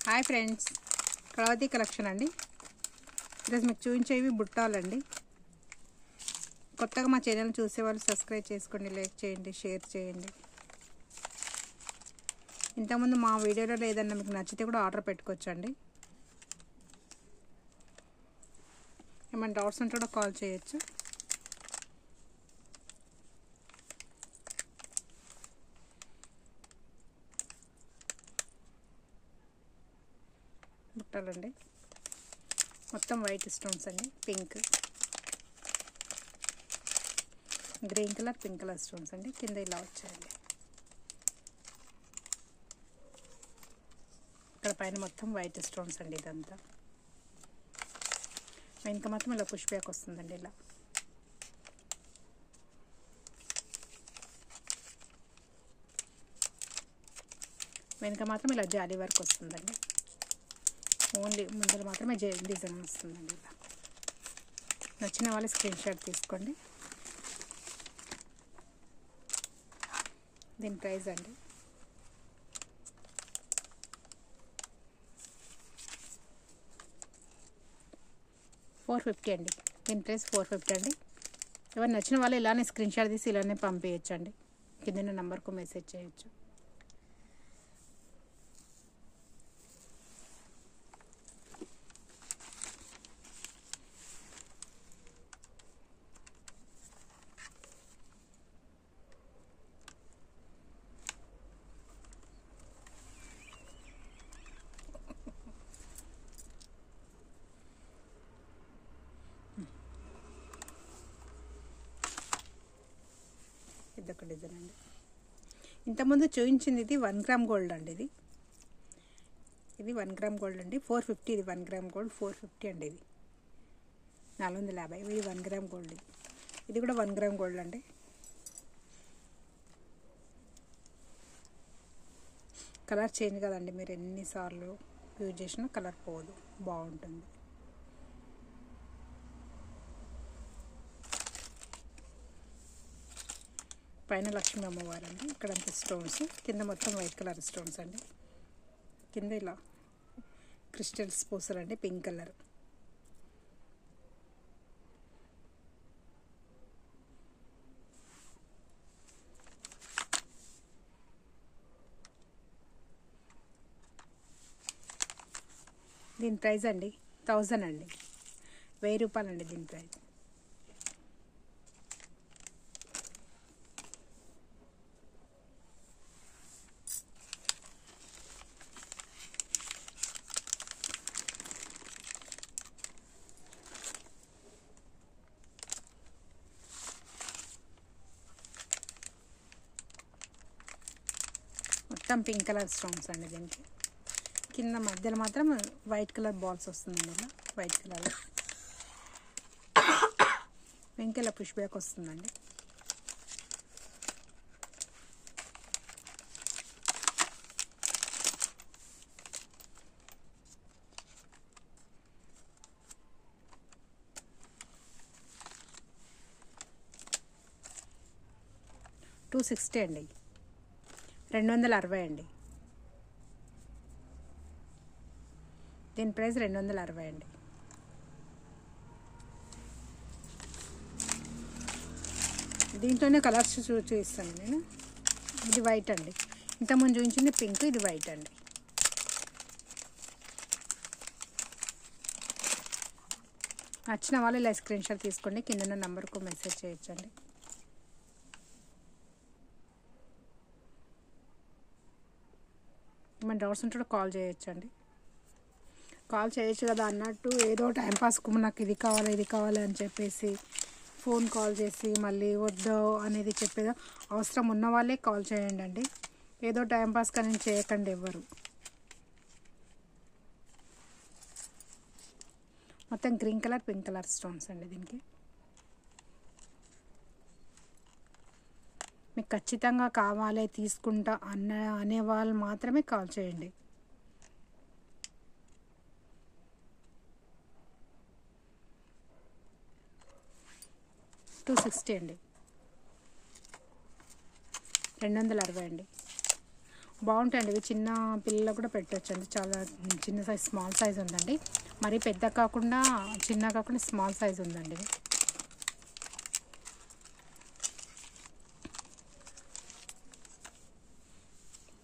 Hi friends, Kalavathi collection అండి. ఈరోజు మీకు చూపించేవి బుట్టాలండి. కొత్తగా మా ఛానల్ చూసేవాళ్ళు సబ్స్క్రైబ్ చేసుకోండి, లైక్ చేయండి, షేర్ చేయండి. ఇంతకుముందు మా వీడియోలో ఏదన్నా మీకు నచ్చితే కూడా ఆర్డర్ పెట్టుకోవచ్చండి. ఏమైనా డౌట్స్ ఉంటే కూడా కాల్ చేయొచ్చు. బుట్టాలండి, మొత్తం వైట్ స్టోన్స్ అండి. Pink, green colour, pink colour stones అండి. కింద ఇలా వచ్చాయండి. ఇక్కడ పైన మొత్తం వైట్ స్టోన్స్ అండి. ఇదంతా వెనుక మాత్రం ఇలా పుష్ బ్యాక్ వస్తుందండి. ఇలా వెనుక మాత్రం ఇలా జాలీ వర్క్ వస్తుందండి. ఓన్లీ ముందర మాత్రమే డిజైన్ వస్తుందండి. ఇలా నచ్చిన వాళ్ళు స్క్రీన్ షాట్ తీసుకోండి. దీని ప్రైస్ అండి $450 అండి. దీని ప్రైస్ $450 అండి. ఎవరు నచ్చిన వాళ్ళు ఇలానే స్క్రీన్ షాట్ తీసి ఇలానే పంపించండి. కింద నెంబర్కు మెసేజ్ చేయొచ్చు. ఇదొక డిజైన్ అండి. ఇంతకుముందు చూపించింది ఇది 1 గ్రామ్ గోల్డ్ అండి. ఇది 1 గ్రామ్ గోల్డ్ అండి. 450. ఇది 1 గ్రామ్ గోల్డ్ 450 అండి. ఇది 450. ఇది 1 గ్రామ్ గోల్డ్. ఇది కూడా 1 గ్రామ్ గోల్డ్ అండి. కలర్ చేంజ్ కదండి, మీరు ఎన్నిసార్లు యూజ్ చేసినా కలర్ పోదు, బాగుంటుంది. పైన లక్ష్మీ అమ్మవారు అండి. ఇక్కడంతా స్టోన్స్, కింద మొత్తం వైట్ కలర్ స్టోన్స్ అండి. కింద ఇలా క్రిస్టల్స్ పూసలండి, పింక్ కలర్. దీని ప్రైస్ అండి 1000 అండి. 1000 రూపాయలండి దీని ప్రైస్. మొత్తం పింక్ కలర్ స్టోన్స్ అండి. దీనికి కింద మధ్యలో మాత్రం వైట్ కలర్ బాల్స్ వస్తుందండి. ఇలా వైట్ కలర్ వెంక ఇలా పుష్ బ్యాక్ వస్తుందండి. $260 అండి. 260 అండి. దీని ప్రైస్ 260 అండి. దీంట్లోనే కలర్స్ చూపిస్తాను నేను. ఇది వైట్ అండి. ఇంతకుముందు చూపించింది పింక్, ఇది వైట్ అండి. నచ్చిన వాళ్ళు ఇలా స్క్రీన్ షాట్ తీసుకోండి, కింద నెంబర్కు మెసేజ్ చేయొచ్చండి. మన డౌట్స్ ఉంటే కాల్ చేయొచ్చండి. కాల్ చేయొచ్చు కదా అన్నట్టు ఏదో టైంపాస్కు నాకు ఇది కావాలి ఇది కావాలి అని చెప్పేసి ఫోన్ కాల్ చేసి మళ్ళీ వద్దు అనేది చెప్పేది అవసరం ఉన్న వాళ్ళే కాల్ చేయండి అండి. ఏదో టైంపాస్ కానీ చేయకండి ఎవ్వరు. మొత్తం green colour, pink colour stones అండి. దీనికి మీకు ఖచ్చితంగా కావాలి తీసుకుంటా అనే వాళ్ళు మాత్రమే కాల్ చేయండి. $260 అండి. 260 అండి. బాగుంటాయండి ఇవి. చిన్న పిల్లలకు కూడా పెట్టొచ్చండి. చాలా చిన్న సైజ్, స్మాల్ సైజ్ ఉందండి. మరి పెద్ద కాకుండా, చిన్న కాకుండా స్మాల్ సైజ్ ఉందండి ఇది.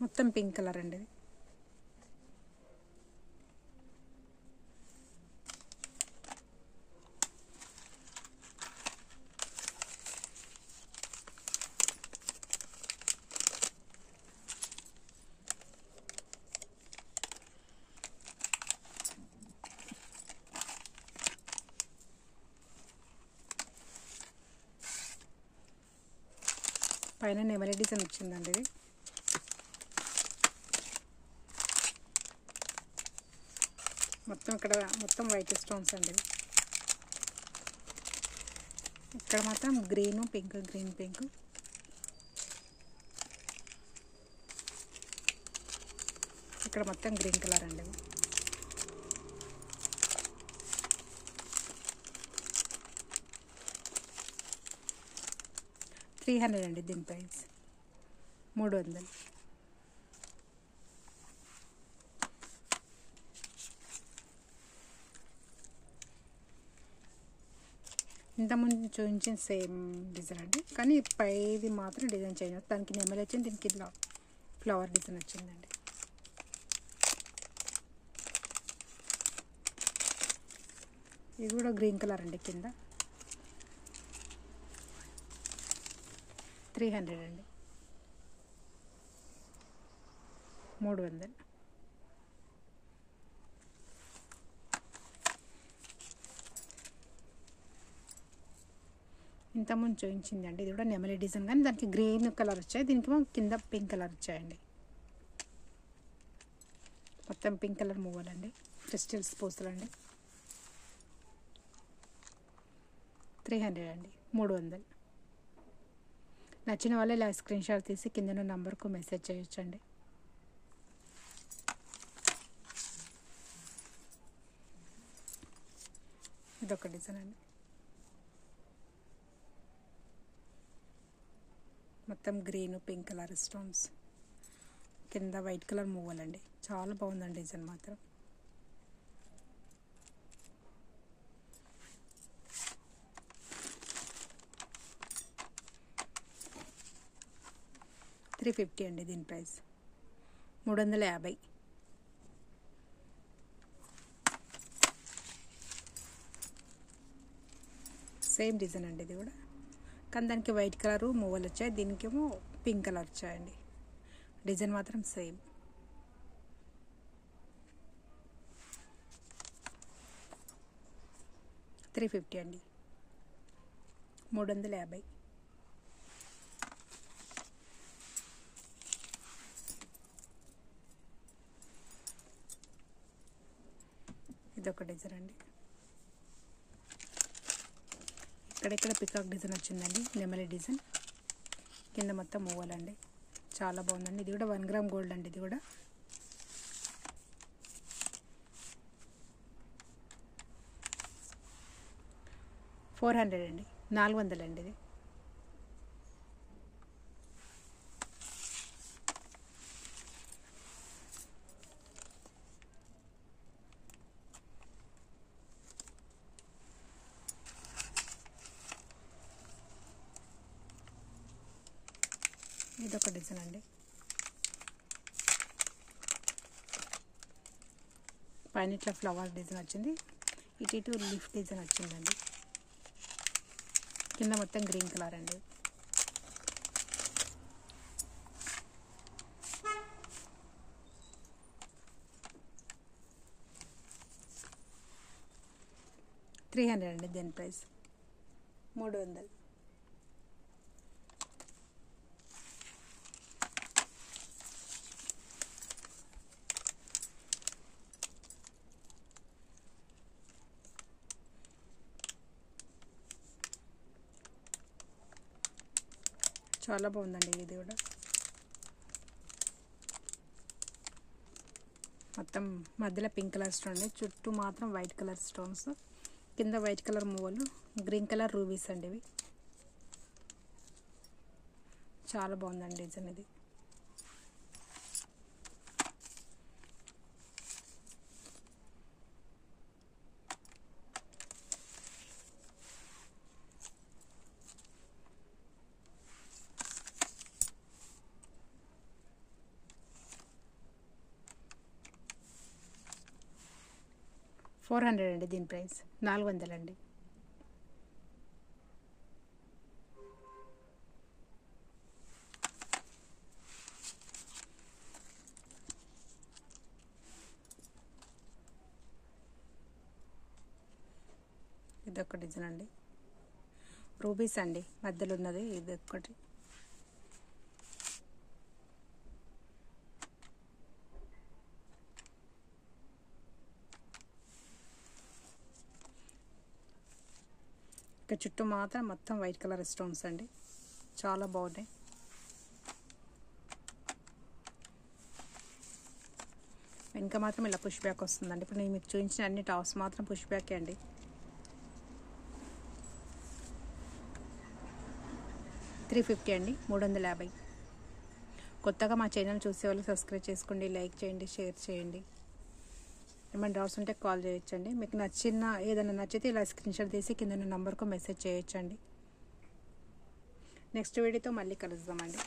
మొత్తం పింక్ కలర్ అండి ఇది. పైన నెమలి డిజైన్ వచ్చిందండి ఇది. మొత్తం ఇక్కడ మొత్తం వైట్ స్టోన్స్ అండి ఇది. ఇక్కడ మాత్రం గ్రీను పింక్, గ్రీన్ పింక్. ఇక్కడ మొత్తం గ్రీన్ కలర్ అండి ఇది. $300 అండి దీని ప్రైస్. 300. ఇంతకుముందు చూపించిన సేమ్ డిజైన్ అండి, కానీ పైది మాత్రం డిజైన్ చేంజ్ అవుతుంది. దానికి నెమలి వచ్చింది, దీనికి ఇలా ఫ్లవర్ డిజైన్ వచ్చిందండి. ఇది కూడా గ్రీన్ కలర్ అండి. కింద 300 అండి. 300. ఇంతకుముందు చూపించిందండి, ఇది కూడా నెమలి డిజైన్, కానీ దానికి గ్రీన్ కలర్ వచ్చాయి, దీనికి కింద పింక్ కలర్ వచ్చాయండి. మొత్తం పింక్ కలర్ మువ్వలండి, క్రిస్టల్స్ పూసలండి. 300 అండి. 300. నచ్చిన వాళ్ళు ఇలా స్క్రీన్ షాట్ తీసి కింద నంబర్కు మెసేజ్ చేయొచ్చండి. ఇదొక డిజైన్ అండి. మొత్తం గ్రీన్ పింక్ కలర్ స్టోన్స్, కింద వైట్ కలర్ మువ్వలండి. చాలా బాగుందండి డిజైన్ మాత్రం. $350 అండి దీని ప్రైస్. 350. సేమ్ డిజైన్ అండి ఇది కూడా, కానీ దానికి వైట్ కలరు మువ్వలు వచ్చాయి, దీనికేమో పింక్ కలర్ వచ్చాయండి. డిజైన్ మాత్రం సేమ్. $350 అండి. 350. ఇదొక డిజైన్ అండి. ఇక్కడెక్కడ పికాక్ డిజైన్ వచ్చిందండి, నెమలి డిజైన్. కింద మొత్తం మువ్వలండి. చాలా బాగుందండి. ఇది కూడా 1 గ్రామ్ గోల్డ్ అండి. ఇది కూడా $400 అండి. 400 అండి ఇది. ఇదొక డిజైన్ అండి. పైన ఇట్లా ఫ్లవర్ డిజైన్ వచ్చింది, ఇటు లీఫ్ డిజైన్ వచ్చిందండి. కింద మొత్తం గ్రీన్ కలర్ అండి. $300 అండి దీని ప్రైస్. 300. చాలా బాగుందండి ఇది కూడా. మొత్తం మధ్యలో పింక్ కలర్ స్టోన్, చుట్టూ మాత్రం వైట్ కలర్ స్టోన్స్, కింద వైట్ కలర్ మువ్వలు, గ్రీన్ కలర్ రూబీస్ అండి ఇవి. చాలా బాగుందండి డిజైన్ ఇది. 400 అండి దీని ప్రైస్. 400 అండి. ఇదొక డిజైన్ అండి. రూబీస్ అండి మధ్యలో ఉన్నది ఇది ఒకటి. ఇక చుట్టూ మాత్రం మొత్తం వైట్ కలర్ స్టోన్స్ అండి, చాలా బాగున్నాయి. వెనక మాత్రం ఇలా పుష్ బ్యాక్ వస్తుందండి. ఇప్పుడు నేను మీకు చూపించిన అన్ని టాప్స్ మాత్రం పుష్ బ్యాకే అండి. 350 అండి, 350. కొత్తగా మా ఛానల్ చూసే వాళ్ళు సబ్స్క్రైబ్ చేసుకోండి, లైక్ చేయండి, షేర్ చేయండి. ఏమైనా డౌట్స్ ఉంటే కాల్ చేయొచ్చండి. మీకు ఏదైనా నచ్చితే ఇలా స్క్రీన్షాట్ తీసి కింద నంబర్కు మెసేజ్ చేయొచ్చండి. నెక్స్ట్ వీడియోతో మళ్ళీ కలుద్దామండి.